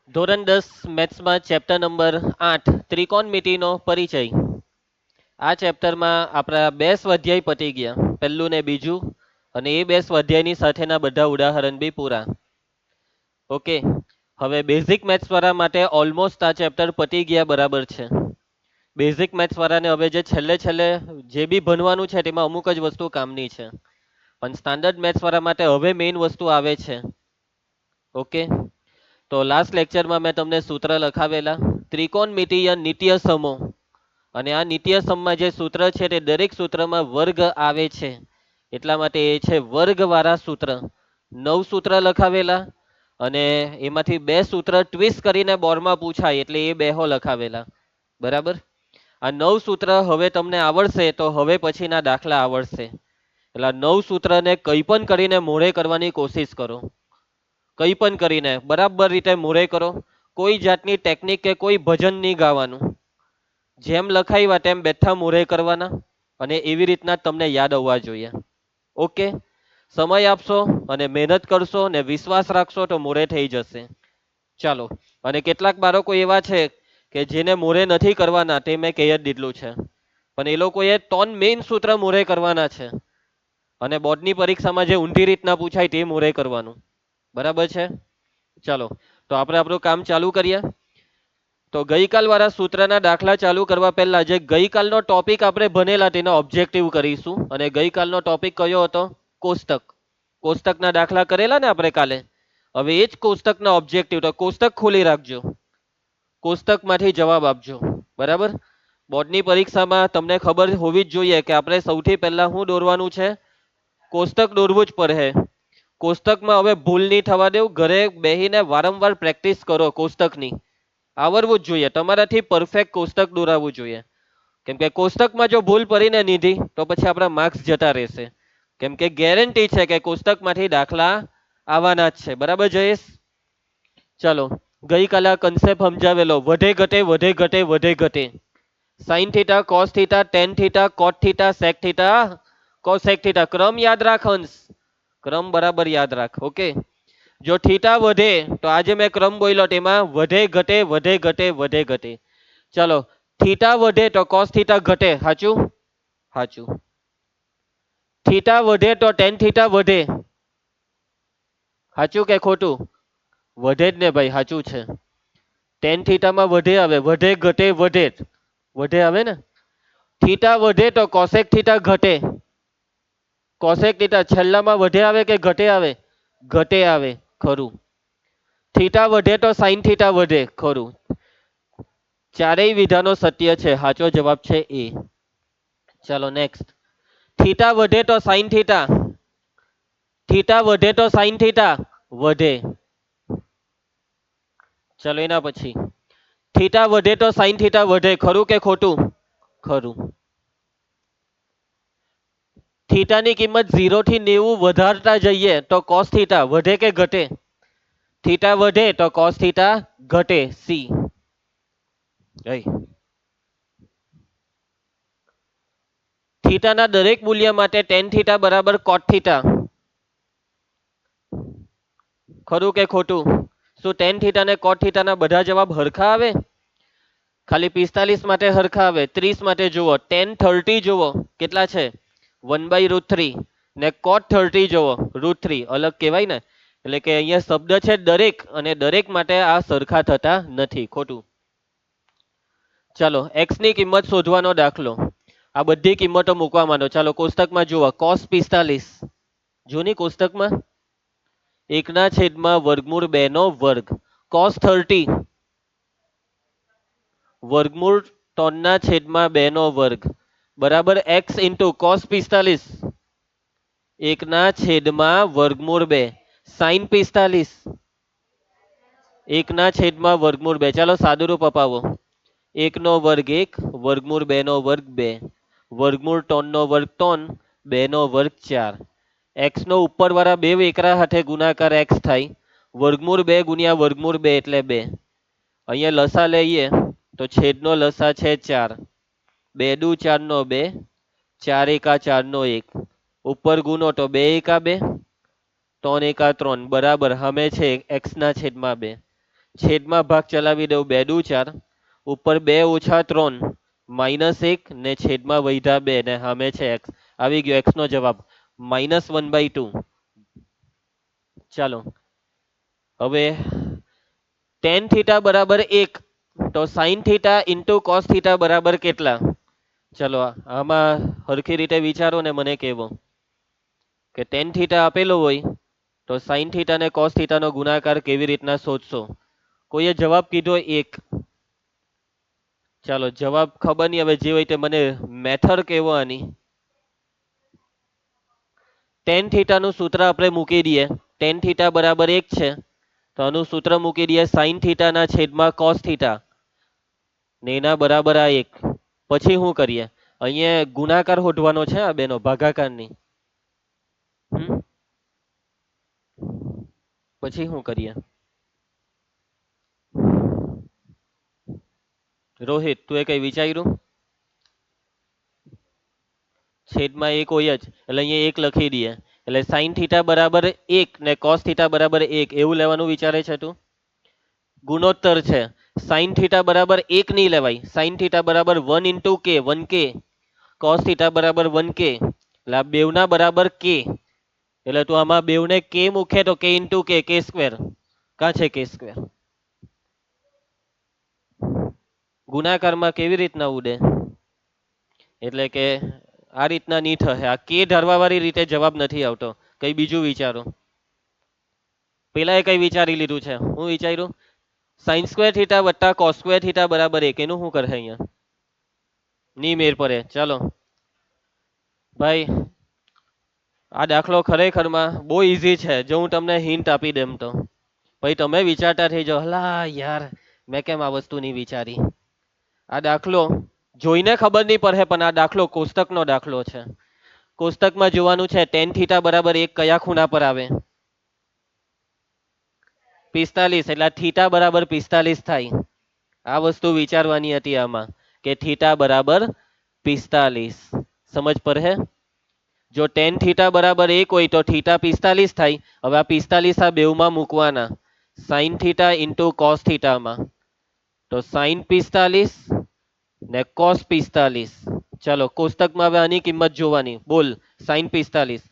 ધોરણ 10 મેથ્સમાં chapter number 8 ત્રિકોણમિતિનો પરિચય. આ ચેપ્ટરમાં આપણા બે સ્વાધ્યાય પતી ગયા, પહેલું ને બીજું, અને એ બે સ્વાધ્યાયની સાથેના બધા ઉદાહરણ બી પૂરા. ઓકે, હવે બેઝિક મેથ્સ વાળા માટે ઓલમોસ્ટ આ ચેપ્ટર પતી ગયા બરાબર છે. બેઝિક મેથ્સ વાળાને હવે જે છેલ્લે છેલ્લે જે બી ભણવાનું છે તેમાં અમુક જ વસ્તુ કામની છે, પણ સ્ટાન્ડર્ડ મેથ્સ વાળા માટે હવે મેઇન વસ્તુ આવે છે. ઓકે, તો લાસ્ટ લેક્ચરમાં મેં તમને સૂત્ર લખાવેલા ત્રિકોણમિતિય નિત્ય સમો, અને આ નિત્ય સમમાં જે સૂત્ર છે તે દરેક સૂત્રમાં વર્ગ આવે છે, એટલા માટે એ છે વર્ગવાળા સૂત્ર. 9 સૂત્ર લખાવેલા, અને એમાંથી બે સૂત્ર ટ્વિસ્ટ કરીને બોર્ડમાં પૂછાય એટલે એ બેહો લખાવેલા. બરાબર, આ 9 સૂત્ર હવે તમને આવડશે તો હવે પછીના દાખલા આવડશે. એટલે 9 સૂત્રને કંઈ પણ કરીને મોઢે કરવાની કોશિશ કરો, કંઈ પણ કરીને બરાબર રીતે મોઢે કરો. કોઈ જાતની ટેકનિક કે કોઈ ભજન નહીં ગાવાનું, જેમ લખાવ્યા તેમ બેઠા મોઢે કરવાના, અને એવી રીતના તમને યાદ આવવા જોઈએ. ઓકે, સમય આપશો અને મહેનત કરશો ને વિશ્વાસ રાખશો તો મોઢે થઈ જશે. ચાલો, અને કેટલાક બાળકો એવા છે કે જેને મોઢે નથી કરવાના, તે મેં કહી જ દીધલું છે, પણ એ લોકોએ 3 મેઇન સૂત્ર મોઢે કરવાના છે, અને બોર્ડની પરીક્ષામાં જે ઊંધી રીતના પૂછાય તે મોઢે કરવાનું. બરાબર છે? ચાલો, તો આપણે આપણું કામ ચાલુ કરીએ. તો ગઈકાલ વાળા સૂત્રના દાખલા ચાલુ કરવા પહેલા જે ગઈકાલનો ટોપિક આપણે ભણેલા તેનો ઓબ્જેક્ટિવ કરીશું. અને ગઈકાલનો ટોપિક કયો હતો? કોષ્ટક. કોષ્ટકના દાખલા કરેલા ને આપણે કાલે. હવે એ જ કોષ્ટકના ઓબ્જેક્ટિવ, તો કોષ્ટક ખોલી રાખજો, કોષ્ટકમાંથી જવાબ આપજો. બરાબર, બોર્ડની પરીક્ષામાં તમને ખબર હોવી જ જોઈએ કે આપણે સૌથી પહેલા શું દોરવાનું છે? કોષ્ટક દોરવું જ પડે. કોષ્ટકમાં હવે ભૂલ નહીં થવા દેવું, ઘરે બેસીને વારંવાર પ્રેક્ટિસ કરો કોષ્ટકની. આવડવું જ જોઈએ, તમારાથી પરફેક્ટ કોષ્ટક દોરાવવું જોઈએ. કેમ કે કોષ્ટકમાં જો ભૂલ પડીને નિધિ, તો પછી આપણા માર્ક્સ જતા રહેશે. કેમ કે ગેરંટી છે કે કોષ્ટકમાંથી દાખલા આવવાના જ છે. બરાબર જયેશ? ચાલો, ગઈકાલે આ કન્સેપ્ટ સમજાવેલો, વધે ઘટે વધે ઘટે વધે ઘટે. Sine theta, cos theta, tan theta, cot theta, sec theta, cosec theta. ક્રમ યાદ રાખ હંસ, ક્રમ બરાબર યાદ રાખ. ઓકે, જો થીટા વધે તો આજે મેં ક્રમ બોલ્યો તેમાં વધે ઘટે વધે ઘટે વધે ઘટે. ચાલો, થીટા વધે તો કોસ થીટા ઘટે, સાચું? સાચું. થીટા વધે તો ટેન થીટા વધે, સાચું કે ખોટું? વધે જ ને ભાઈ, સાચું છે. ટેન થીટામાં વધે આવે, વધે ઘટે વધે, વધે આવે ને. થીટા વધે તો કોસેક થીટા ઘટે, કોસેક થીટા છેલ્લામાં વધે આવે કે ઘટે આવે? ઘટે આવે, ખરું. થીટા વધે તો સાઇન થીટા વધે, ખરું. ચારેય વિધાનો સત્ય છે, સાચો જવાબ છે એ. ચાલો નેક્સ્ટ. થીટા વધે તો સાઇન થીટા, થીટા વધે તો સાઇન થીટા વધે. ચલો એના પછી, થીટા વધે તો સાઇન થીટા વધે, ખરું કે ખોટું? ખરું. થીટાની કિંમત 0 થી 90 વધારતા જઈએ તો કોસ થીટા વધે કે ઘટે? થીટા વધે તો કોસ થીટા ઘટે, સી. થીટાના દરેક મૂલ્ય માટે ટેન થીટા બરાબર કોટ થીટા, ખરું કે ખોટું? શું ટેન થીટા ને કોટ થીટાના બધા જવાબ હરખા આવે? ખાલી 45 માટે હરખા આવે. 30 માટે જુઓ, ટેન 30 જુઓ કેટલા છે? 1/√3. ને કોટ 30 જુઓ, √3. અલગ કહેવાય ને, એટલે કે અહીંયા શબ્દ છે દરેક, અને દરેક માટે આ સરખા થતા નથી, ખોટું. ચાલો, એક્સ ની કિંમત શોધવાનો દાખલો. આ બધી કિંમતો મૂકવા માંડો. ચાલો કોષ્ટકમાં જુઓ, કોસ 45 જૂની કોષ્ટકમાં 1/2 નો વર્ગ, કોસ 30 વર્ગમૂળ 3/2 નો વર્ગ બરાબર એક્સ ઇન્ટુ કોસ 45 1/2 સાઈન 45 1/2. ચાલો સાદુરૂપ અપાવો. 1/2 1, વર્ગમૂળ 2/2 2, વર્ગમૂળ 3/2 3, 2/2 4. એક્સ નો ઉપર વાળા બે એકરા સાથે ગુણાકાર એક્સ થાય, વર્ગમૂળ 2 ગુણ્યા વર્ગમૂળ 2 એટલે 2. અહીંયા લસા લઈએ તો છેદનો લસા છે 4, 2 દુ 4 નો 2, 4 એકા 4 નો 1, ઉપર ગુનો તો 2 એકા 2, 3 એકા 3 બરાબર, હમે છે એક્સ ના છેદમાં 2. છેદમાં ભાગ ચલાવી દઉં, 2 દુ 4, ઉપર 2 ઓછા 3 -1 ને છેદમાં વૈધા 2 ને સામે છે x. આવી ગયો x નો જવાબ -1/2. ચાલો હવે tan થીટા બરાબર 1, તો sin theta into cos theta બરાબર કેટલા? ચલો આમાં હરખી રીતે વિચારો ને મને કહેવો કે tan થીટા આપેલો હોય તો sin થીટા ને cos થીટા નો ગુણાકાર કેવી રીતના શોધશો? કોઈએ જવાબ કીધો 1. ચાલો જવાબ ખબર નહીં, હવે જે હોય તે મને મેથડ કહેવો આની. tan થીટા નું સૂત્ર આપણે મૂકી દઈએ. tan થીટા બરાબર 1 છે તો આનું સૂત્ર મૂકી દઈએ sin થીટા ના છેદમાં cos થીટા ને એના બરાબર આ 1. પછી શું કરીએ? અહીંયા ગુણાકાર શોધવાનો છે, આ બેનો ભાગાકારની. પછી શું કરીએ? રોહિત, તું એ કઈ વિચાર્યું? છેદમાં 1 હોય જ એટલે અહીંયા 1 લખી દઈએ. એટલે sin થીટા બરાબર 1 ને cos થીટા બરાબર 1 એવું લેવાનું વિચારે છે તું? ગુણોત્તર છે. sin થીટા બરાબર 1 નહીં લેવાય. sin થીટા બરાબર 1 into k, 1k. cos theta બરાબર 1k. એટલે આ બેવના બરાબર k. એટલે તું આમાં બેવને k મૂકે તો k into k, k square. કા છે k સ્ક્વેર? ગુણાકારમાં કેવી રીતના ઉડે? એટલે કે આ રીતના નહીં થશે. આ કે ધારવા વાળી રીતે જવાબ નથી આવતો. કઈ બીજું વિચારો. પેલા એ કઈ વિચારી લીધું છે? હું વિચાર્યું sin સ્ક્વેર થીટા વત્તા cos સ્ક્વેર થીટા બરાબર 1. એનું શું કરશે અહીંયા? ની મેર પડે. ચાલો ભાઈ, આ દાખલો ખરેખરમાં બહુ ઈઝી છે. જો હું તમને હિન્ટ આપી દેમ તો ભાઈ તમે વિચારતા થઈ જાઓ, હલા યાર મેં કેમ આ વસ્તુ નહીં વિચારી. આ દાખલો જોઈને ખબર નહીં પડે પણ આ દાખલો કોષ્ટકનો દાખલો છે. કોષ્ટકમાં જોવાનું છે tan થીટા બરાબર 1 કયા ખૂણા પર આવે? 45. એટલે થીટા બરાબર 45 થાય. આ વસ્તુ વિચારવાની હતી આમાં કે થીટા બરાબર 45. સમજ પડે? જો tan થીટા બરાબર 1 હોય તો થીટા 45 થાય. હવે આ 45 આ બેવમાં મૂકવાના sin થીટા ઇન્ટુ cos થીટામાં, તો sin 45 ને cos 45. ચાલો કોષ્ટકમાં હવે આની કિંમત જોવાની. બોલ sin 45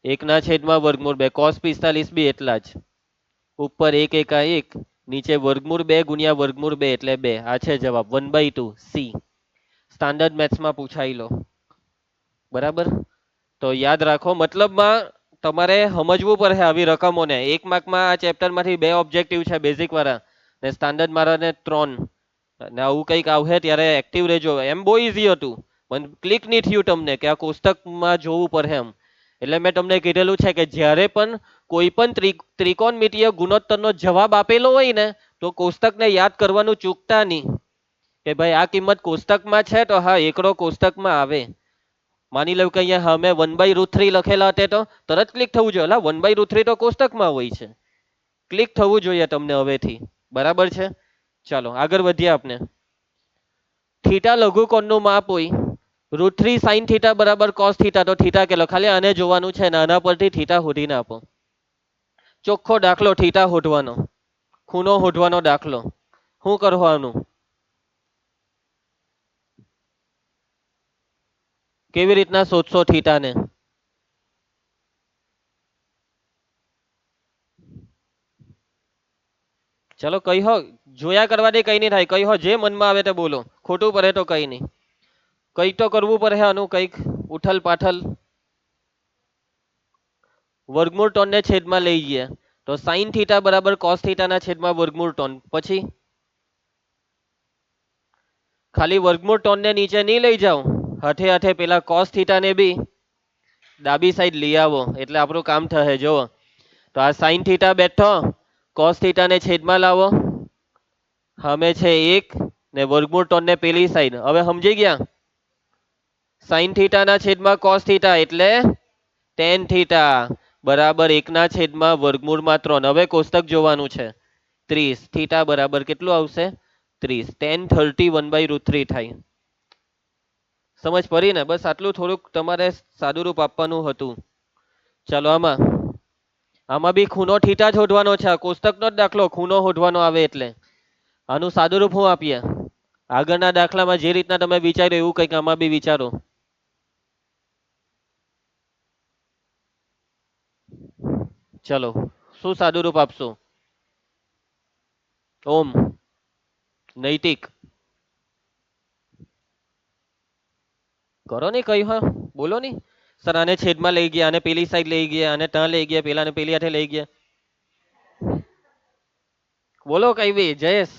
1 ના છેદમાં વર્ગમૂળ 2, cos 45 બી એટલા જ. ઉપર 1 એકા 1, નીચે વર્ગમૂળ 2 ગુણ્યા વર્ગમૂળ 2 એટલે 2. આ છે જવાબ 1/2 સી. સ્ટાન્ડર્ડ મેથ્સમાં પૂછાઈ લો. બરાબર, તો યાદ રાખો. મતલબમાં તમારે સમજવું પડે આવી રકમોને. 1 માર્કમાં આ ચેપ્ટરમાંથી 2 ઓબ્જેક્ટિવ છે બેઝિક વાળા ને સ્ટાન્ડર્ડ મારાને 3. અને આવું કંઈક આવશે ત્યારે એક્ટિવ રહેજો. એમ બહુ ઈઝી હતું પણ ક્લિક નહીં થયું તમને કે આ કોષ્ટકમાં જોવું પડે એમ. એટલે મેં તમને કીધેલું છે કે જ્યારે પણ કોઈ પણ ત્રિકોણમિતીય ગુણોત્તરનો જવાબ આપેલો હોય ને તો કોષ્ટકને યાદ કરવાનું ચૂકતા નહીં કે ભાઈ આ કિંમત કોષ્ટકમાં છે તો હા એકડો કોષ્ટકમાં આવે. માની લો કે અહીંયા સામે 1/√3 લખેલા હતા તો તરત ક્લિક થવું જોઈએ, 1/√3 તો કોષ્ટકમાં હોય છે. ક્લિક થવું જોઈએ તમને હવેથી. બરાબર છે? ચાલો આગળ વધીએ આપણે. થીટા લઘુકોણનું માપ હોય. √3 sin થીટા બરાબર cos થીટા, તો થીટા કેટલો? ખાલી આને જોવાનું છે ને આના પરથી થીટા શોધીને આપો. ચોખ્ખો દાખલો થીટા શોધવાનો, ખૂણો શોધવાનો દાખલો. શું કરવાનું? કેવી રીતના શોધશો થીટાને? ચલો કઈ હો, જોયા કરવાથી કઈ નહીં થાય. કઈ હો જે મનમાં આવે તે બોલો. ખોટું પડે તો કઈ નહીં. કઈક તો કરવું પડે આનું, કઈક ઉથલ પાથલ. વર્ગમૂળ 3 ને છેદમાં લઈ ગયા તો sin થીટા બરાબર cos થીટા ના છેદમાં વર્ગમૂળ 3. પછી ખાલી વર્ગમૂળ 3 ને નીચે નહીં લઈ જાઓ, હાથે હાથે પેલા cos થીટા ને બી ડાબી સાઈડ લઈ આવો એટલે આપણું કામ થશે. જો તો આ sin થીટા બેઠો, cos થીટા ને છેદમાં લાવો, સામે છે 1 ને વર્ગમૂળ 3 ને પેલી સાઈડ. હવે સમજી ગયા? sin થીટા ના છેદમાં cos થીટા એટલે tan થીટા બરાબર 1 ના છેદમાં વર્ગમૂળમાં 3. હવે કોષ્ટક જોવાનું છે. 30. થીટા બરાબર કેટલું આવશે? 30. tan 30 1/√3 થાય. સમજ પડી ને? બસ આટલું થોડુંક તમારે સાદું રૂપ આપવાનું હતું. ચાલો આમાં બી ખૂણો થીટા જ શોધવાનો છે. આ કોષ્ટકનો જ દાખલો ખૂણો શોધવાનો આવે એટલે આનું સાદુરૂપ હું આપીએ. આગળના દાખલામાં જે રીતના તમે વિચાર્યું એવું કંઈક આમાં બી વિચારો. ચલો શું સાદુરૂપ આપશો? ઓમ, નૈતિક કરો ને કઈ હા બોલો ને. સર આને છેદમાં લઈ ગયા, આને પેલી સાઈડ લઈ ગયા, આને ત્યાં લઈ ગયા, પેલાને પેલી હાથે લઈ ગયા. બોલો કઈ બી જયેશ.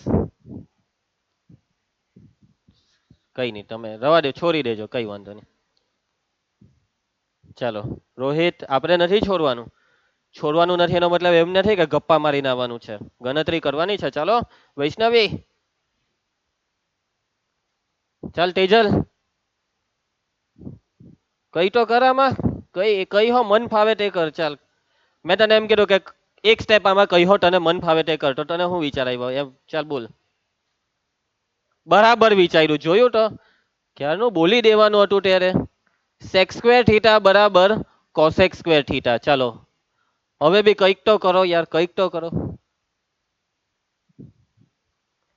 કઈ નહીં તમે રવા દો, છોડી દેજો, કઈ વાંધો નહીં. ચાલો રોહિત, આપણે નથી છોડવાનું. છોડવાનું નથી એનો મતલબ એમ નથી કે ગપ્પા મારીને આવવાનું છે. ગણતરી કરવાની છે. ચાલો વૈષ્ણવી, ચાલ તેજલ, કઈ તો કર આમાં. કઈ કઈ હો મન ફાવે તે કર. ચાલ મેં તને એમ કીધું કે એક સ્ટેપ આમાં કઈ હો તને મન ફાવે તે કર, તો તને શું વિચાર આવ્યો એમ? ચાલ બોલ. બરાબર વિચાર્યું, જોયું તો ક્યારનું બોલી દેવાનું હતું ત્યારે. સેક સ્ક્વેર થીટા બરાબર કોસેક સ્ક્વેર થીટા. ચાલો હવે બી કંઈક તો કરો યાર, કંઈક તો કરો.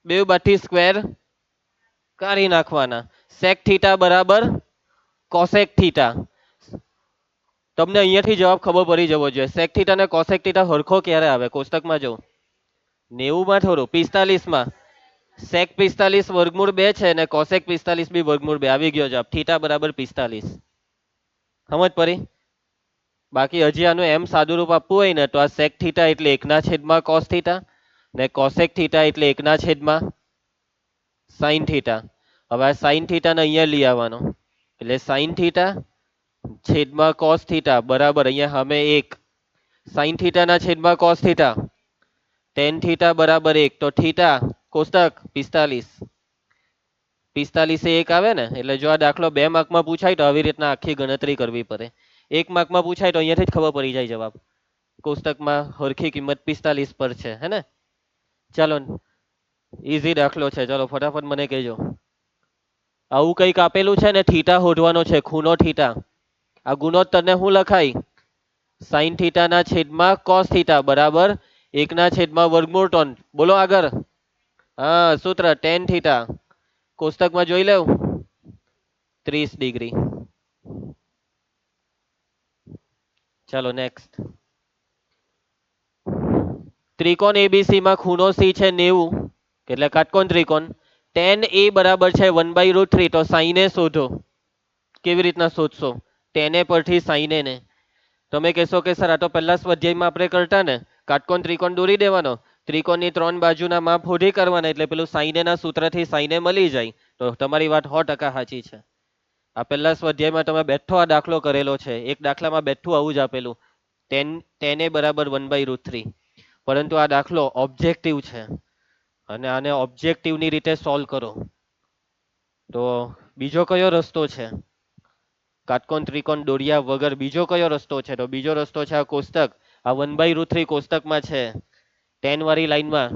બે બાથી સ્ક્વેર કાઢી નાખવાના. સેક થીટા બરાબર કોસેક થીટા. તમને અહીંયાથી જવાબ ખબર પડી જવો જોઈએ. સેક થીટા ને કોસેક થીટા હરખો ક્યારે આવે? કોષ્ટકમાં જો 90 થોડું 45 સેક 45 વર્ગમૂળ 2 છે ને કોસેક 45 બી વર્ગમૂળ 2. આવી ગયો જવાબ. થીટા બરાબર 45. સમજ પડી? બાકી હજી આનું એમ સાદુરૂપ આપવું હોય ને તો આ સેક થીટા એટલે 1/, કોસ થીટા ને કોસેક થીટા એટલે 1/, સાઇન થીટા. હવે આ સાઇન થીટા ને અહીંયા લઈ આવવાનો એટલે સાઇન થીટા છેદમાં કોસ થીટા બરાબર અહીંયા સામે 1. સાઇન થીટા ના છેદમાં કોસ થીટા ટેન થીટા બરાબર 1. તો થીટા કોષ્ટક 45. 45 એ 1 આવે ને એટલે જો આ દાખલો 2 માર્કમાં પૂછાય તો આવી રીતના આખી ગણતરી કરવી પડે. 1 માર્કમાં પૂછાય તો અહીંયાથી જ ખબર પડી જાય જવાબ. કોષ્ટકમાં હરખી કિંમત 45 પર છે હે ને. ચાલો ઈઝી દાખલો છે. ચાલો ફટાફટ મને કહેજો. આવું કંઈક આપેલું છે ને થીટા શોધવાનો છે. ખૂણો થીટા. આ ગુણોત્તરને શું લખાય? સાઇન થીટા ના છેદમાં કોસ થીટા બરાબર 1/, વર્ગમૂળ 3. બોલો આગળ. હા સૂત્ર ટેન થીટા. કોષ્ટકમાં જોઈ લેવ 30 ડિગ્રી. ચાલો નેક્સ્ટ. ત્રિકોણ એબીસી માં ખૂણો સી છે 90 એટલે કાટકોણ ત્રિકોણ. tan a બરાબર છે 1/√3. તો સાઇન એ શોધો. કેવી રીતના શોધશો? tan a પરથી સાઇન એ ને. તમે કહેશો કે સર આ તો પહેલા સ્વાધ્યાયમાં આપણે કરતા ને. કાટકોણ ત્રિકોણ દોરી દેવાનો, ત્રિકોણની 3 બાજુના માપ શોધી કરવાના એટલે પેલું સાઇન એ ના સૂત્રથી સાઇન એ મળી જાય. તો તમારી વાત 100% સાચી છે. આ પહેલા સ્વાધ્યાયમાં તમે બેઠો આ દાખલો કરેલો છે. એક દાખલામાં બેઠું આવું જ આપેલું tan a બરાબર 1/√3. પરંતુ આ દાખલો ઓબ્જેક્ટિવ છે અને આને ઓબ્જેક્ટિવની રીતે સોલ્વ કરો તો બીજો કયો રસ્તો છે? કાટકોણ ત્રિકોણ દોર્યા વગર બીજો કયો રસ્તો છે? તો બીજો રસ્તો છે આ કોષ્ટક. આ 1/√3 કોષ્ટકમાં છે 10 વાળી લાઈનમાં.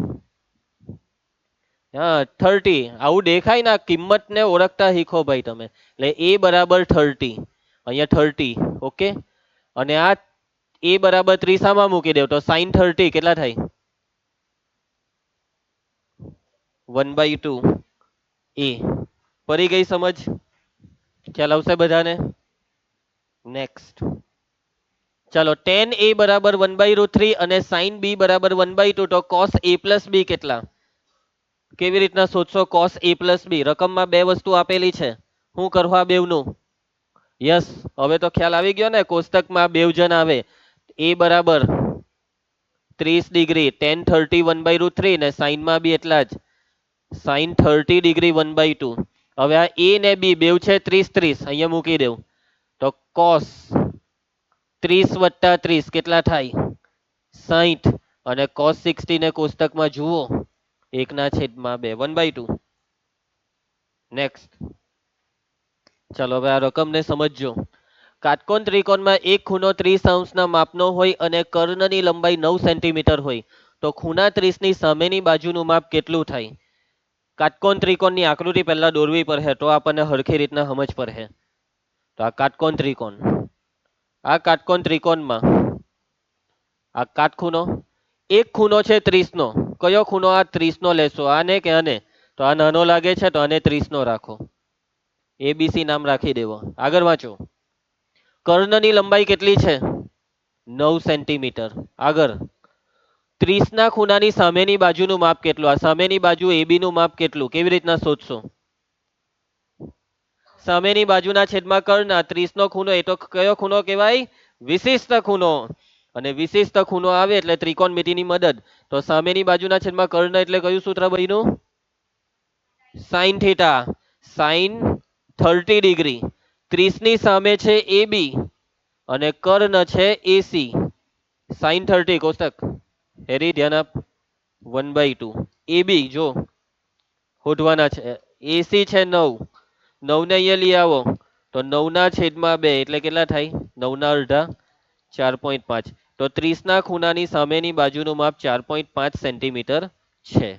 હા 30. આવું દેખાય ને કિંમતને ઓળખતા શીખો ભાઈ તમે. એટલે a બરાબર 30. અહીંયા 30. ઓકે. અને આ a બરાબર 30 આમાં મૂકી દેવ તો sin 30 કેટલા થાય? 1/2 a. પડી ગઈ સમજ? ખ્યાલ આવશે બધાને? નેક્સ્ટ. ચાલો tan a બરાબર 1/√3 અને sin b બરાબર 1/2. તો cos a plus b કેટલા? કેવી રીતના શોધશો cos a plus b? રકમમાં બે વસ્તુ આપેલી છે. શું કરવા બેવનું? યસ હવે તો ખ્યાલ આવી ગયો ને. કોષ્ટકમાં બેવજન આવે. a બરાબર 30 ડિગ્રી tan 30 1/√3 ને sin માં બી એટલા જ sin 30 ડિગ્રી 1/2. હવે આ a ને b બેવ છે 30 અહીંયા મૂકી દેવ તો cos 30 + 30 કેટલા થાય? 60. અને cos 60 ને કોષ્ટકમાં જુઓ 1/2 1/2. નેક્સ્ટ. ચાલો હવે આ રકમને સમજજો. કાટકોણ ત્રિકોણમાં એક ખૂણો 30° ના માપનો હોય અને કર્ણની લંબાઈ 9 સેન્ટીમીટર હોય તો ખૂણા 30 ની સામેની બાજુનું માપ કેટલું થાય? કાટકોણ ત્રિકોણની આકૃતિ પહેલા દોરવી પડે તો આપણને હરખી રીતના સમજ પડે. તો આ કાટકોણ ત્રિકોણ. આ કાટકોણ ત્રિકોણમાં આ કાટખૂણો, એક ખૂણો છે 30 નો, કયો ખૂણો આ 30 નો લેશો, આને કે આને? તો આ નાનો લાગે છે તો આને 30 નો રાખો, એબીસી નામ રાખી દેવો. આગળ વાંચો. કર્ણની લંબાઈ કેટલી છે? 9 સેન્ટીમીટર. આગળ, 30 ના ખૂણાની સામેની બાજુનું માપ કેટલું? આ સામેની બાજુ એબી નું માપ કેટલું? કેવી રીતના શોધશો? સામેની બાજુના છેદમાં કર્ણ, 30 નો ખૂણો એ તો કયો ખૂણો કહેવાય? વિશિષ્ટ ખૂણો. અને વિશિષ્ટ ખૂણો આવે એટલે ત્રિકોણમિતિની મદદ. તો સામેની બાજુના છેદમાં કર્ણ એટલે કયું સૂત્ર બન્યું? Sine theta. Sine 30 degree. 30 ની સામે છે એ બી અને કર્ણ છે એસી. સાઈન 30 કોષ્ટક હેરી ધ્યાન આપ. 1/2. એ બી જો શોધવાના છે. એસી છે 9. 9 ને અહીંયા લઈ આવો તો 9/2 એટલે કેટલા થાય? 9 ના અડધા 4.5. તો 30 ના ખૂણાની સામેની બાજુનું માપ 4.5 સેન્ટીમીટર છે.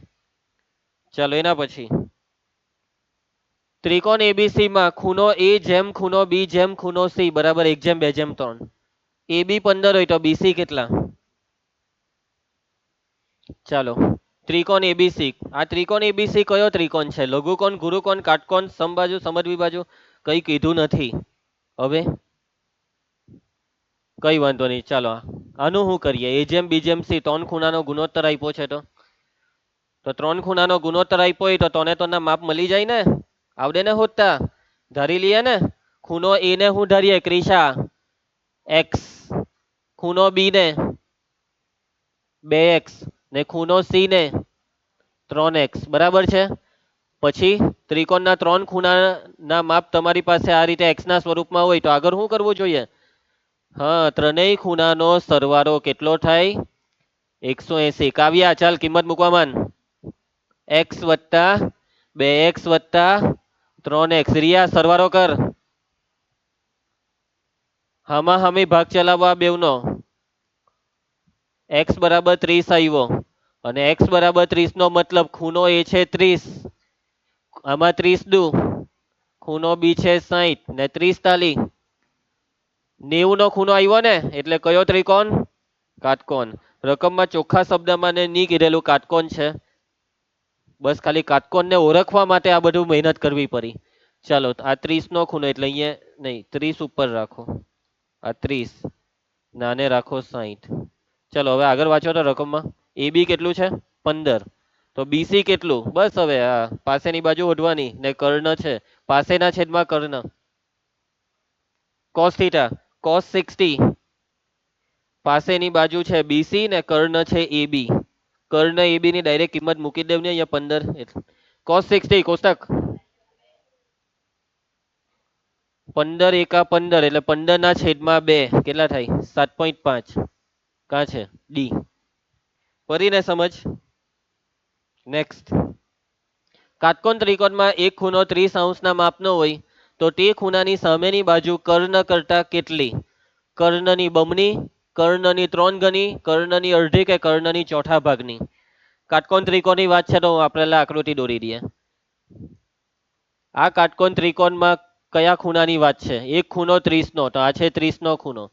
ચાલો એના પછી, ત્રિકોણ એબીસી માં ખૂણો એ જેમ ખૂણો બી જેમ ખૂણો સી બરાબર 1/2/3. એ બી 15 હોય તો બીસી કેટલા? ચાલો, ત્રિકોણ એબીસી. આ ત્રિકોણ એબીસી કયો ત્રિકોણ છે? લઘુકોણ, ગુરુકોણ, કાટકોણ, સમબાજુ, સમદ્વિબાજુ? કઈ કીધું નથી. હવે કઈ વાંધો નહીં. ચાલો આનું શું કરીએ? એ જેમ બી જેમ સી, ત્રણ ખૂણાનો ગુણોત્તર આપ્યો છે તો ત્રણ ખૂણાનો ગુણોત્તર આપ્યો હોય તો તને તો ના માપ મળી જાય ને. આવડે ને હોદતા? ધારી લઈએ ને. ખૂણો એ ને હું ધારીએ ક્રિશા? એક્સ. ખૂણો બી ને 2x ને ખૂણો સી ને 3x બરાબર છે. પછી ત્રિકોણના ત્રણ ખૂણાના માપ તમારી પાસે આ રીતે x ના સ્વરૂપમાં હોય તો આગળ શું કરવું જોઈએ? હા, ત્રણેય ખૂણાનો સરવાળો કેટલો થાય? 180. કાવ્યા ચાલ કિંમત મૂકવા માંડ. x વત્તા 2x વત્તા 3x. રિયા સરવાળો કર. હામા હામી ભાગ ચલાવવા બેવનો. x બરાબર 30 આવ્યો અને x બરાબર 30 નો મતલબ ખૂણો એ છે 30. આમાં 30 દુ, ખૂણો બી છે 60 ને 30 તાલી 90 નો ખૂણો આવ્યો ને, એટલે કયો ત્રિકોણ? કાટકોણ. રકમમાં ચોખ્ખા શબ્દમાં ને ની કીધેલું કાટકોણ છે. બસ ખાલી કાટકોણને ઓળખવા માટે આ બધું મહેનત કરવી પડી. ચાલો આ 30 નો ખૂણો એટલે અહીંયા નહીં, 30 ઉપર રાખો. આ 30 નાને રાખો 60. ચલો હવે આગળ વાંચો તો રકમમાં. એ બી કેટલું છે? 15. તો બીસી કેટલું? બસ હવે આ પાસેની બાજુ ઓઢવાની ને કર્ણ છે, પાસેના છેદમાં કર્ણ. cos theta cos 60. પાસેની બાજુ છે બીસી ને કર્ણ છે એ બી. કર્ણ એ બી ની ડાયરેક્ટ કિંમત મૂકી દેવ ને અહીંયા 15 એટલે cos 60 કોષ્ટક 15 એકા 15 એટલે 15 ના છેદમાં 2 કેટલા થાય? 7.5. કાં છે ડી? ફરીને સમજ. નેક્સ્ટ, કાટકોણ ત્રિકોણમાં એક ખૂણો 30 અંશના માપનો હોય તો તે ખૂણાની સામેની બાજુ કર્ણ કરતા કેટલી? કર્ણની બમણી, કર્ણની 3 ગણી, કર્ણની અડધી કે કર્ણની ચોથા ભાગની? કાટકોણ ત્રિકોણની વાત છે તો આપણે આકૃતિ દોરી દઈએ. આ કાટકોણ ત્રિકોણમાં કયા ખૂણાની વાત છે? એક ખૂણો 30 નો, તો આ છે 30 નો ખૂણો.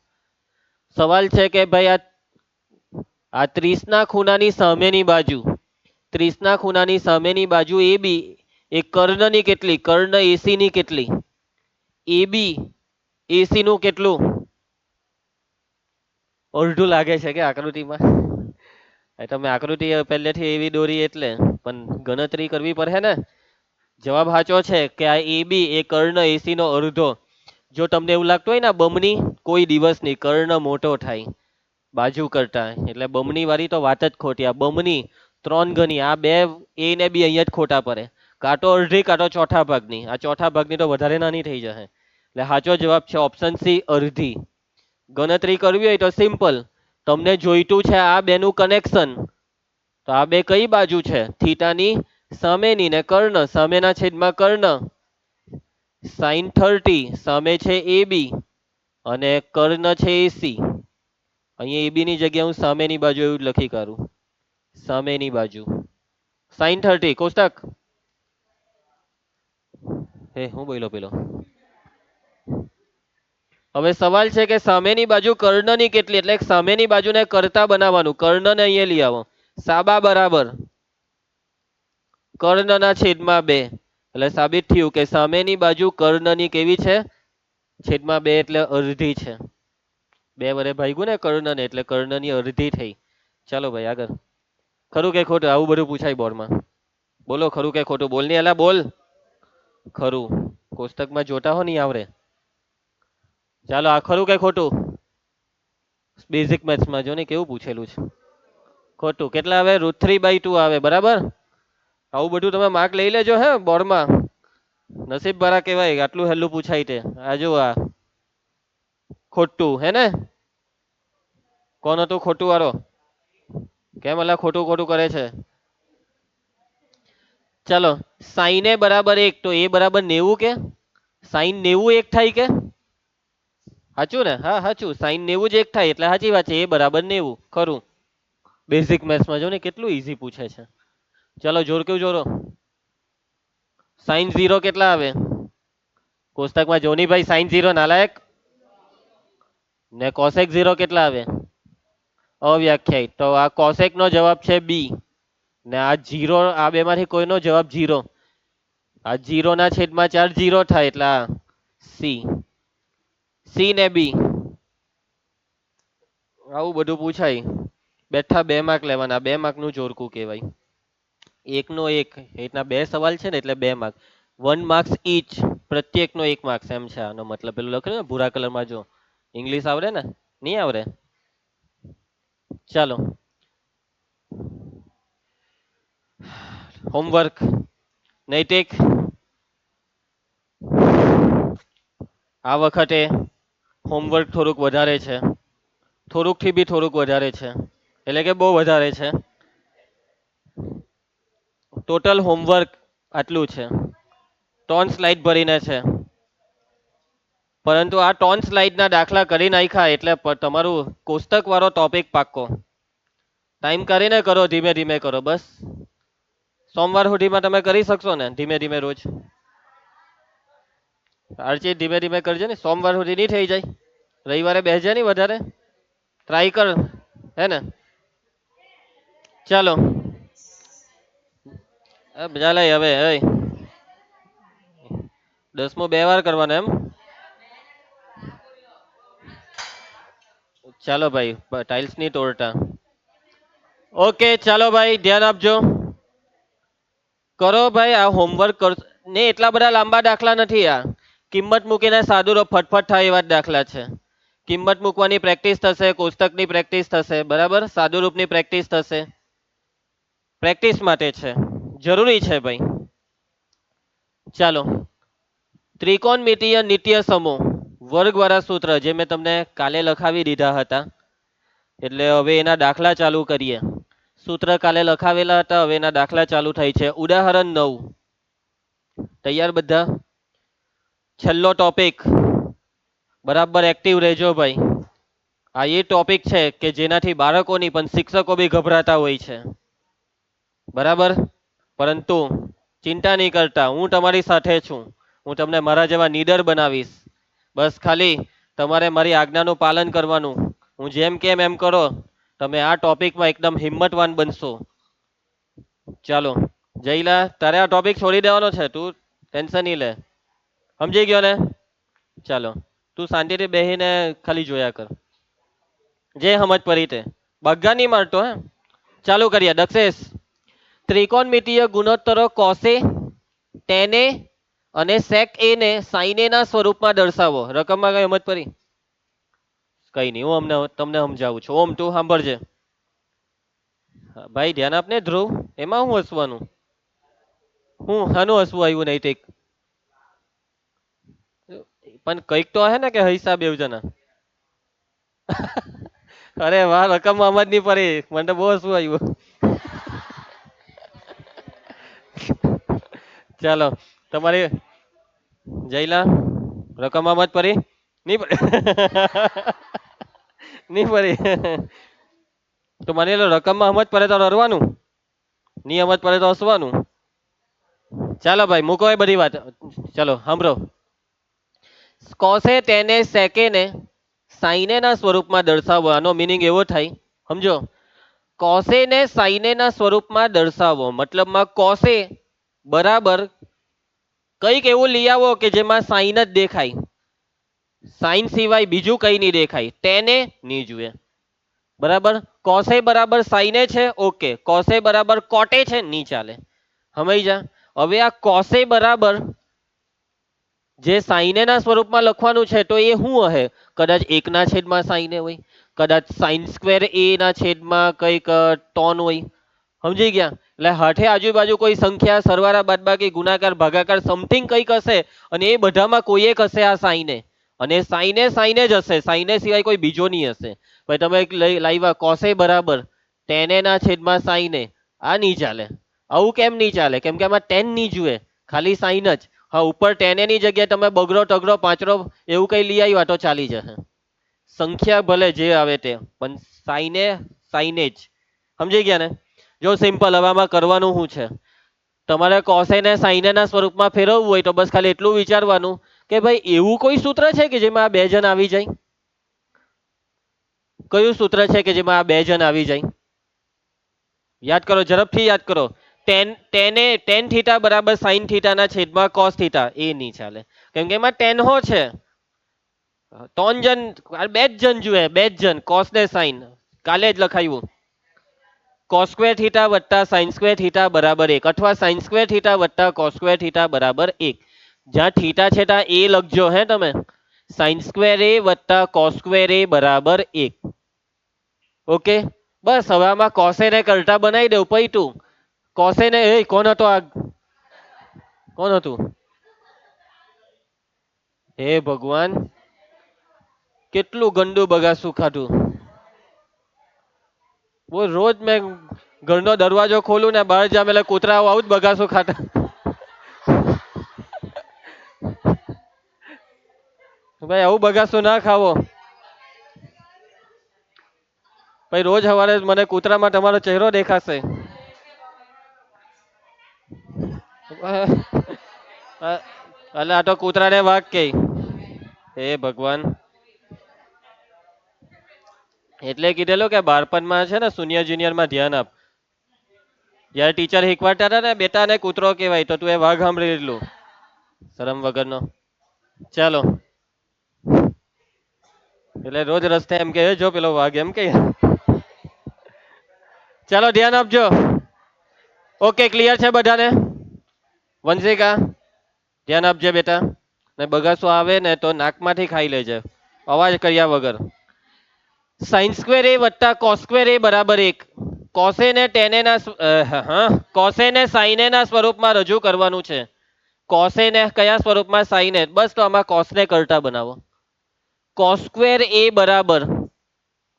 સવાલ છે કે ભાઈ આ 30 ના ખૂણાની સામેની બાજુ, 30 ના ખૂણાની સામેની બાજુ એ બી એ કર્ણની કેટલી? કર્ણ એસી ની કેટલી? એ બી એસી નું કેટલું? અડધું લાગે છે કે આકૃતિમાં? તમે આકૃતિ પહેલેથી એવી દોરી એટલે પણ ગણતરી કરવી પડે ને. જવાબ સાચો છે કે આ એ બી એ કર્ણ એસી નો અડધો. જો તમને એવું લાગતું હોય ને બમણી, કોઈ દિવસ નહીં, કર્ણ મોટો થાય બાજુ કરતા, એટલે બમણી વાળી તો વાત જ ખોટી. આ બમણી 3 ગણી, આ બે એ ને બી અહીંયા જ ખોટા પડે. કાંટો અડધી કાંટો ચોથા ભાગની, આ ચોથા ભાગની તો વધારે નાની થઈ જશે. એટલે સાચો જવાબ છે ઓપ્શન સી અડધી. ગણતરી કરવી હોય તો સિમ્પલ, તમને જોઈતું છે આ બેનું કનેક્શન, તો આ બે કઈ બાજુ છે? થીટાની સામેની ને કર્ણ, સામેના છેદમાં કર્ણ. સાઈન 30 સામે છે એ બી અને કર્ણ છે એસી. અહીંયા એ બી ની જગ્યાએ હું સામેની બાજુ એવું જ લખી કાઢું, સામેની બાજુ. સાઈન 30 કોષ્ટક હે હું બોલો પેલો હવે સવાલ છે કે સામેની બાજુ કર્ણની કેટલી, એટલે સામેની બાજુને કરતા બનાવવાનું. કર્ણને અહીંયા લઈ આવો. સાબા બરાબર કર્ણના છેદમાં 2, એટલે સાબિત થયું કે સામેની બાજુ કર્ણની કેવી છે, છેદમાં 2, એટલે અડધી છે. 2 વડે ભાગ્યું ને કર્ણને, એટલે કર્ણની અડધી થઈ. ચાલો ભાઈ આગળ. ખરું કે ખોટું? આવું બધું પૂછાય બોર્ડમાં. બોલો ખરું કે ખોટું? બોલ ની અલા બોલ. ખરું. કોષ્ટકમાં જોતા હો નહીં આવડે. ચાલો આ ખરું કે ખોટું? બેઝિક મેથ્સમાં જો ને કેવું પૂછેલું છે. ખોટું. કેટલા આવે? √3/2 આવે. બરાબર. આવું બધું તમે માર્ક લઈ લેજો હે બોર્ડમાં. નસીબ ભરા કહેવાય આટલું હેલું પૂછાય તે. આ જો આ ખોટું હે ને? કોણ હતું ખોટું વાળો? કેમ અલા ખોટું ખોટું કરે છે? ચાલો સાઈને બરાબર 1, તો એ બરાબર 90 કે? સાઈન 90 1 થાય કે? સાચું ને? હા સાચું. સાઈન 90 જ 1 થાય, એટલે સાચી વાત છે. એ બરાબર 90. ખરું. બેઝિક મેથ્સમાં જો ને કેટલું ઈઝી પૂછે છે. ચલો જોર કેવું જોરો. સાઈન 0 કેટલા આવે? કોષ્ટકમાં જોની ભાઈ સાઈન 0 નાલાયક. ને કોસેક 0 કેટલા આવે? અવ્યાખ્યાયિત. તો આ કોસેક નો જવાબ છે બી. ને આ 0, આ બે માંથી કોઈનો જવાબ 0. આ 0 ના છેદમાં 4 0 થાય, એટલે આ સી. સી ને બી. આવું બધું પૂછાય. બેઠા 2 માર્ક લેવાના. 2 માર્ક નું જોરકું કહેવાય. 1 નો 1 એટલા 2 સવાલ છે ને, એટલે 2 માર્ક. 1 marks inch. પ્રત્યેક નો 1 માર્ક્સ, એમ છે આનો મતલબ. પેલું લખ્યું ને ભૂરા કલરમાં જો. ઇંગ્લિશ આવડે ને? નહીં આવડે? ચાલો હોમવર્ક. નૈતિક આ વખતે હોમવર્ક થોડુંક વધારે છે. થોડુંક થી બી થોડુંક વધારે છે, એટલે કે બહુ વધારે છે. ટોટલ હોમવર્ક આટલું છે. 3 સ્લાઇડ ભરીને છે. પરંતુ આ 3 સ્લાઇડના દાખલા કરી નાખ્યા, એટલે તમારું કોષ્ટક વાળો ટોપિક પાક્કો. ટાઈમ કરીને કરો, ધીમે ધીમે કરો બસ. સોમવાર સુધીમાં તમે કરી શકશો ને? ધીમે ધીમે રોજ. અર્ચિત ધીમે ધીમે કરજે ને. સોમવાર સુધી નહીં થઈ જાય? રવિવારે બેસજે નહીં વધારે. ટ્રાય કર, હે ને? ચાલો ચાલે હવે. 10મો 2 વાર કરવાનો એમ? ચાલો ભાઈ ટાઇલ્સ ની તોડતા. ઓકે ચાલો ભાઈ ધ્યાન આપજો. કરો ભાઈ આ હોમવર્ક કર. ને એટલા બધા લાંબા દાખલા નથી આ. કિંમત મૂકીને સાદું ફટફટ થાય એવા જ દાખલા છે. કિંમત મૂકવાની પ્રેક્ટિસ થશે, કોષ્ટકની પ્રેક્ટિસ થશે, બરાબર. સાદું રૂપની પ્રેક્ટિસ થશે. પ્રેક્ટિસ માટે છે, જરૂરી છે ભાઈ. ચાલો ત્રિકોણમિતિય નિત્ય સમૂહ વર્ગવાળા સૂત્ર જે મેં તમને કાલે લખાવી દીધા હતા, એટલે હવે એના દાખલા ચાલુ કરીએ. સૂત્ર કાલે લખાવેલા હતા, હવે એના દાખલા ચાલુ થાય છે. ઉદાહરણ 9. તૈયાર બધા? છેલ્લો ટોપિક. બરાબર એક્ટિવ રહેજો ભાઈ. આ એ ટોપિક છે કે જેનાથી બાળકોની પણ શિક્ષકો બી ગભરાતા હોય છે, બરાબર. પરંતુ ચિંતા નહીં કરતા, હું તમારી સાથે છું. હું તમને મારા જેવા નીડર બનાવીશ. બસ ખાલી તમારે મારી આજ્ઞાનું પાલન કરવાનું. હું જેમ કેમ એમ કરો. તમે આ ટોપિકમાં એકદમ હિંમતવાન બનશો. ચાલો જયલા, તારે આ ટોપિક છોડી દેવાનો છે, તું ટેન્શન નહીં લે. સમજી ગયો ને? ચાલો તું શાંતિથી બેસીને ખાલી જોયા કર. જે સમજ પડી તે. બગ્ગા નહીં મારતો હે. ચાલુ કરીએ. દક્ષેશ, ત્રિકોણમિતિય ગુણોત્તરો કોસે, ટેને અને સેક એ ને સાઇન એ ના સ્વરૂપમાં દર્શાવો. રકમમાં કઈ સમજ પડી? કઈ નહીં, હું તમને સમજાવું છું. ઓમ તું સાંભળજે. ભાઈ ધ્યાન આપને. ધ્રુવ, એમાં હું હસવાનું? હું શાનું હસવું આવ્યું? નૈતિક પણ કઈક તો હે ને કે હિસાબ એવું જણા. અરે વાહ, રકમ સમજ નહીં પડી. મને તો બહુ હસવું આવ્યું. ચાલો તમારી જયલા, રકમ સમજ પડી? નહીં પડી? નહીં પડી? તો મને રકમમાં સમજ પડે તો રડવાનું, નહીં સમજ પડે તો હસવાનું. ચાલો ભાઈ મૂકો એ બધી વાત. ચલો સાંભળો. કોસે તેને સેકેને સાઈને ના સ્વરૂપમાં દર્શાવવો. આનો મિનિંગ એવો થાય, સમજો, કોસે ને સાઈને ના સ્વરૂપમાં દર્શાવવો મતલબમાં કોસે બરાબર કંઈક એવું લઈ આવો કે જેમાં સાઈન જ દેખાય, સાઈન સિવાય બીજું કઈ નહીં દેખાય, તેને નહીં જુએ. બરાબર, કોસે બરાબર સાઈને છે, ઓકે, કોસે બરાબર કોટે છે, નહીં ચાલે. સમજ્યા? હવે આ કોસે બરાબર જે સાઈને ના સ્વરૂપમાં લખવાનું છે તો એ શું હશે? કદાચ એકના છેદમાં સાઈને હોય, કદાચ સાઈન સ્ક્વેર એ ના છેદમાં કંઈક ટોન હોય. સમજી ગયા? એટલે હાથે આજુબાજુ કોઈ સંખ્યા સરવાળા બાદબાકી ગુણાકાર ભાગાકાર સમથિંગ કંઈક હશે અને એ બધામાં કોઈ એક હશે આ સાઈને, અને સાઈને સાઈને જ હશે, સાઈને સિવાય કોઈ બીજો નહીં હશે. ભાઈ તમે લાવ્યા કોસે બરાબર ટેને ના છેદમાં સાઈને, આ નહીં ચાલે. આવું કેમ નહીં ચાલે? કેમ કે આમાં ટેન નહીં જુએ, ખાલી સાઈન જ. હા, ઉપર ટેને ની જગ્યાએ તમે બગડો તગડો પાંચરો એવું કઈ લઈ આવ્યા તો ચાલી જશે. સંખ્યા ભલે જે આવે તે, પણ સાઈને સાઈને જ. સમજી ગયા ને? જો સિમ્પલ. હવે આમાં કરવાનું શું છે, તમારે કોસે ને સાઈને ના સ્વરૂપમાં ફેરવવું હોય તો બસ ખાલી એટલું વિચારવાનું કે ભાઈ એવું કોઈ સૂત્ર છે કે જેમાં આ બે જણ આવી જાય? કયું સૂત્ર છે કે જેમાં આ બે જણ આવી જાય? યાદ કરો, ઝડપથી યાદ કરો. ટેન થીટા બરાબર સાઈન થીટા ના છેદમાં કોસ થીટા, એ નહીં ચાલે. કેમ કે એમાં ટેન હો છે, 3 જણ, 2 જ જણ જુએ, 2 જ જણ, કોસ ને સાઈન. કાલે જ લખાયું, કોસ સ્ક્વેર થીટા વત્તા સાઈન સ્ક્વેર થીટા બરાબર 1, અથવા સાઈન સ્ક્વેર થીટા વત્તા કોસ સ્ક્વેર થીટા બરાબર 1. જ્યાં થીટા છે ત્યાં એ લખજો હે તમે. સાઈન સ્ક્વેર એ વત્તા કોસ સ્ક્વેર એ બરાબર 1. ઓકે, બસ. હવે આમાં કોસે ને કરતા બનાવી દઉં પૈતું. કોસે ને, એ કોણ હતો આ? કોણ હતું? હે ભગવાન, કેટલું ગંદુ બગાસું ખાધું. वो रोज मैं ઘરનો દરવાજો ખોલું ને બહાર જામ એટલે કૂતરાઓ આવું જ બગાસું ખાતા. ભાઈ આવું બગાસું ના ખાવો. ભાઈ રોજ સવારે મને કૂતરામાં તમારો ચહેરો દેખાશે. એટલે આ તો કૂતરાને વાઘ કે. હે ભગવાન, એટલે કીધેલું કે બાળપણમાં છે ને જુનિયર જુનિયરમાં ધ્યાન આપ. જયારે ટીચર શીખવાડતા હતા ને બેટા ને કૂતરો કહેવાય, તો તું એ વાઘ સાંભળી લીધું, શરમ વગરનો. ચાલો, એટલે રોજ રસ્તે એમ કે જો પેલો વાઘ એમ કે. ચાલો ધ્યાન આપજો. ઓકે, ક્લિયર છે બધાને? વંશિકા ધ્યાન આપજે બેટા. ને બગાસો આવે ને તો નાકમાંથી ખાઈ લેજે, અવાજ કર્યા વગર. સાઈન સ્ક્વેર એ વત્તા કોસ સ્ક્વેર એ બરાબર 1. કોસે ને ટેને ના કોસે ને સાઈને ના સ્વરૂપમાં રજૂ કરવાનું છે. કોસે ને કયા સ્વરૂપમાં? સાઈને. બસ, તો આમાં કોસ ને કરતા બનાવો. કોસ સ્ક્વેર એ બરાબર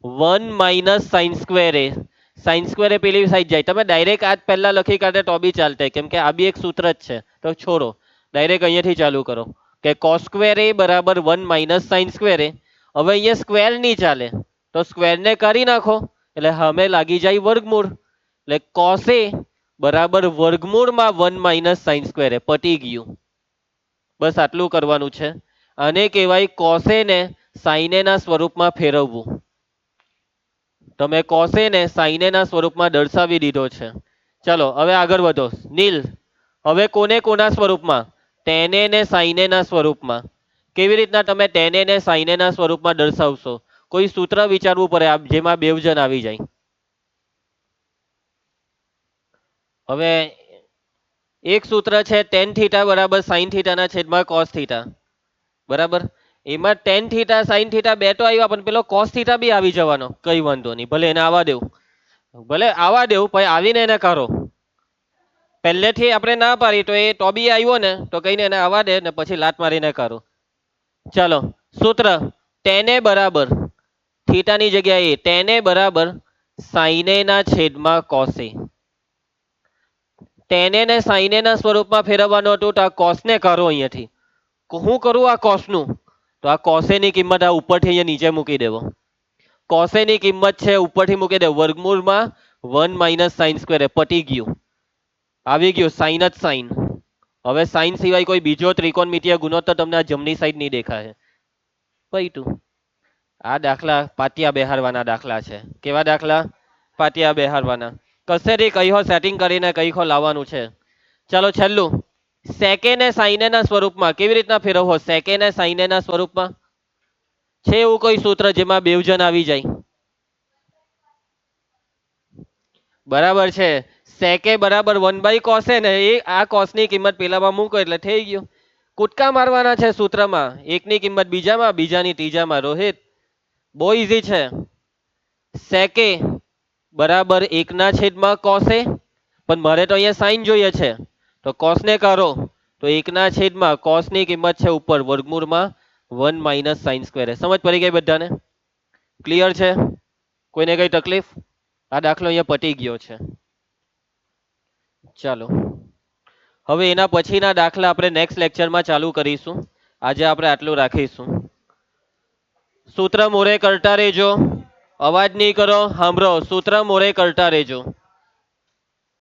1 માઇનસ સાઈન સ્ક્વેર એ. સાઈન સ્ક્વેર એ પેલી સાઈડ જાય, તમે ડાયરેક્ટ આજ પહેલા લખી કાઢે તો બી ચાલતે, કેમ કે આ બી એક સૂત્ર જ છે. તો છોડો, ડાયરેક્ટ અહીંયાથી ચાલુ કરો કે કોસ સ્ક્વેર એ બરાબર 1 માઇનસ સાઈન સ્ક્વેર એ. હવે અહીંયા સ્ક્વેર નહીં ચાલે તો સ્ક્વેર ને કરી નાખો એટલે સામે લાગી જાય વર્ગમૂળ. એટલે કોસ એ બરાબર વર્ગમૂળમાં 1 માઇનસ સાઈન સ્ક્વેર એ. પતી ગયું. બસ આટલું કરવાનું છે. આને કહેવાય કોસે ને સાઈને ના સ્વરૂપમાં ફેરવવું. તમે કોસે ને સાઈને ના સ્વરૂપમાં દર્શાવી દીધો છે. ચલો હવે આગળ વધો. નીલ, હવે કોને કોના સ્વરૂપમાં? ટેને ને સાઈને ના સ્વરૂપમાં. કેવી રીતના તમે ટેને ને સાઈને ના સ્વરૂપમાં દર્શાવશો? કોઈ સૂત્ર વિચારવું પડે જેમાં બે જણ આવી જાય. હવે એક સૂત્ર છે ટેન થીટા બરાબર સાઈન થીટા ના છેદમાં કોસ થીટા. બરાબર, એમાં ટેન થીટા સાઈન થીટા બે તો આવ્યા, પણ પેલો કોસ થીટા બી આવી જવાનો, કઈ વાંધો નહીં, ભલે એને આવવા દેવું. ભલે આવવા દેવું, પછી આવીને એને કરો. પહેલેથી આપણે ના પાડી તો એ તો બી આવ્યો ને તો કહીને એને આવવા દે ને પછી લાત મારીને કરો. ચાલો, સૂત્ર ટેને બરાબર થીટાની જગ્યાએ ટેને બરાબર સાઈને ના છેદમાં કોસે. ટેને ને સાઈને ના સ્વરૂપમાં ફેરવવાનું હતું તો આ કોસને કરો અહીંયાથી. હું કરું આ કોસનું? તો આ કોસેની કિંમત આ ઉપરથી અહીંયા નીચે મૂકી દેવો. કોસેની કિંમત છે ઉપરથી મૂકી દે વર્ગમૂળમાં 1 માઇનસ સાઈન સ્ક્વેર. પતી ગયું, આવી ગયું સાઈન જ સાઈન. હવે સાઈન સિવાય કોઈ બીજો ત્રિકોણમિતિય ગુણોત્તર તમને આ જમણી સાઈડ નહીં દેખાય. પૈટું. આ દાખલા પાટિયા બેહારવાના દાખલા છે. કેવા દાખલા? પાટિયા બેહારવાના. કસેથી કઈ હો સેટિંગ કરીને કઈ હો લાવવાનું છે. ચાલો છેલ્લું, સેકેને સાઈને સ્વરૂપમાં કેવી રીતના ફેરવવો? સેકેને સાઈને સ્વરૂપમાં છે એવું કોઈ સૂત્ર જેમાં બેવજન આવી જાય? બરાબર છે. સેકે બરાબર 1/cos ને એ આ cos ની કિંમત પેલામાં મૂકો એટલે થઈ ગયું. કૂદકા મારવાના છે સૂત્રમાં, એકની કિંમત બીજામાં, બીજાની ત્રીજામાં. રોહિત, બહુ ઈઝી છે. સેકે બરાબર 1/cos એ, પણ મારે તો અહીંયા સાઈન જોઈએ છે, તો cos ને કરો તો 1/cos ની કિંમત છે ઉપર વર્ગમૂળમાં 1 - sin સ્ક્વેર. સમજ પડી ગઈ બધાને? ક્લિયર છે? કોઈને કઈ તકલીફ? આ દાખલો અહીંયા પતી ગયો છે. ચાલો હવે એના પછીના દાખલા આપણે નેક્સ્ટ લેક્ચરમાં ચાલુ કરીશું. આજે આપણે આટલું રાખીશું. સૂત્ર મોરે કરતા રહેજો. અવાજ નહીં કરો, સાંભળો. સૂત્ર મોરે કરતા રહેજો.